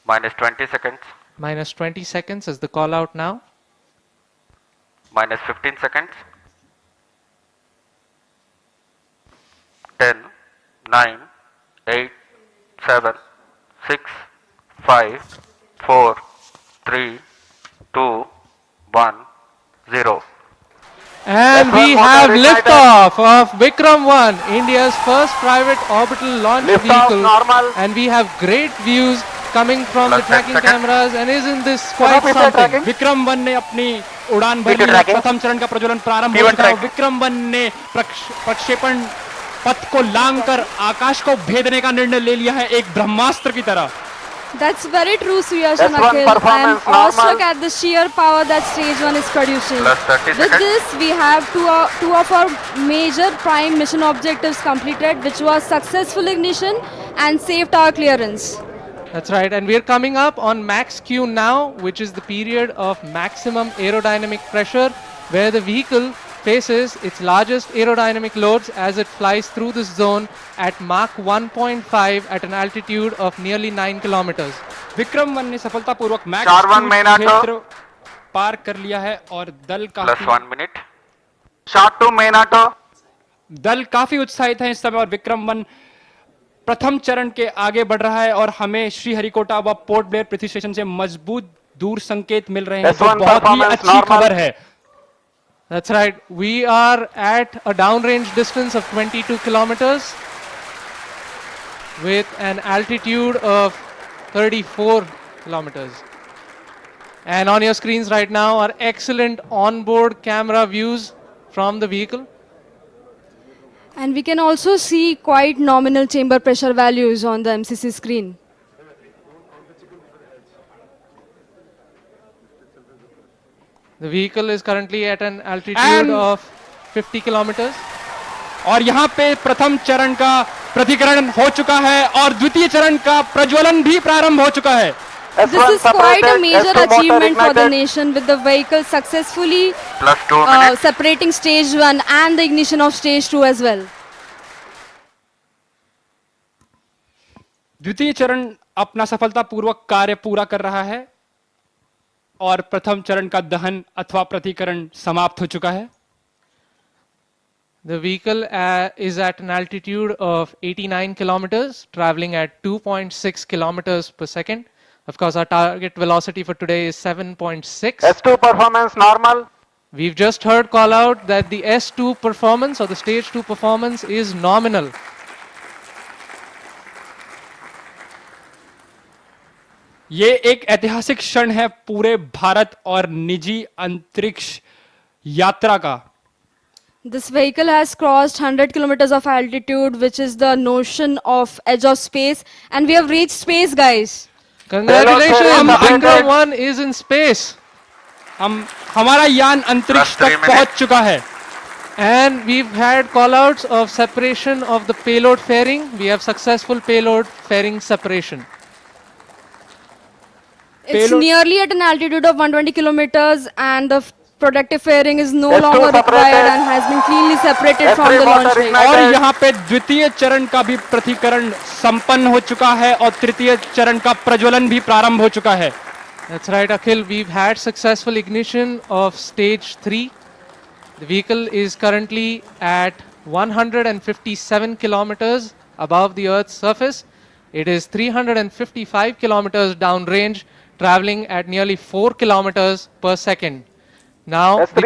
Minus 20 seconds. Minus 20 seconds is the call out now. Minus 15 seconds. 10, 9, 8, 7, 6, 5, 4, 3, 2, 1, 0. And we have liftoff of Vikram 1, India's first private orbital launch vehicle. Normal. And we have great views coming from the Plus 10 tracking seconds. cameras. And isn't this quite something? Vikram 1 ने अपनी उड़ान भरी है। tracking. प्रथम चरण का प्रज्वलन प्रारंभ हो P1 चुका है। track. विक्रम 1 ने प्रक्षेपण पथ को लांघकर आकाश को भेदने का निर्णय ले लिया है, एक ब्रह्मास्त्र की तरह। That's very true, Suyash and S1 Akhil. I am performance awestruck normal. at the sheer power that stage 1 is producing. Plus 30 With seconds. this, we have two of our major prime mission objectives completed, which was successful ignition and safe tower clearance. That's right. And we're coming up on max Q now, which is the period of maximum aerodynamic pressure, where the vehicle faces its largest aerodynamic loads as it flies through this zone at Mach 1.5 at an altitude of nearly 9 kilometers. Vikram 1 ने सफलतापूर्वक max Star 1 main auto. क्षेत्र पार कर लिया है और Plus 1 minute. Shot 2 main auto. दल काफी उत्साहित है इस समय और विक्रम 1 प्रथम चरण के आगे बढ़ रहा है और हमें श्रीहरिकोटा व पोर्ट ब्लेयर पृथ्वी स्टेशन से मजबूत दूर संकेत मिल रहे हैं, जो S1 बहुत ही performance अच्छी normal. खबर है। That's right. We are at a downrange distance of 22 kilometers with an altitude of 34 kilometers. And on your screens right now are excellent onboard camera views from the vehicle. And we can also see quite nominal chamber pressure values on the MCC screen. The vehicle is currently at an altitude And- of 50 kilometers. और यहाँ पे प्रथम चरण का प्रतिकरण हो चुका है और द्वितीय चरण का प्रज्वलन भी प्रारंभ हो चुका है। This is quite a major achievement for the nation, with the vehicle successfully Plus 2 minutes. separating stage 1 and the ignition of stage 2 as well. द्वितीय चरण अपना सफलतापूर्वक कार्य पूरा कर रहा है और प्रथम चरण का दहन अथवा प्रतिकरण समाप्त हो चुका है। The vehicle is at an altitude of 89 kilometers, traveling at 2.6 kilometers per second. Of course, our target velocity for today is 7.6. S2 performance normal. We've just heard call out that the S2 performance or the stage 2 performance is nominal. ये एक ऐतिहासिक क्षण है पूरे भारत और निजी अंतरिक्ष यात्रा का। This vehicle has crossed 100 kilometers of altitude, which is the notion of edge of space, and we have reached space, guys. Congratulations, Hello, sir. Vikram 1 is in space. हमारा यान अंतरिक्ष Plus 3 तक पहुंच चुका है। And we've had callouts of separation of the payload fairing. We have successful payload fairing separation. It's Payload- nearly at an altitude of 120 kilometers, and the protective fairing is no S2 longer required separated. and has been cleanly separated from S3 the launch motor vehicle. ignited. और यहाँ पे द्वितीय चरण का भी प्रतिकरण संपन्न हो चुका है और तृतीय चरण का प्रज्वलन भी प्रारंभ हो चुका है। That's right, Akhil. We've had successful ignition of stage 3. The vehicle is currently at 157 kilometers above the Earth's surface. It is 355 kilometers downrange, traveling at nearly 4 kilometers per second. Now, S3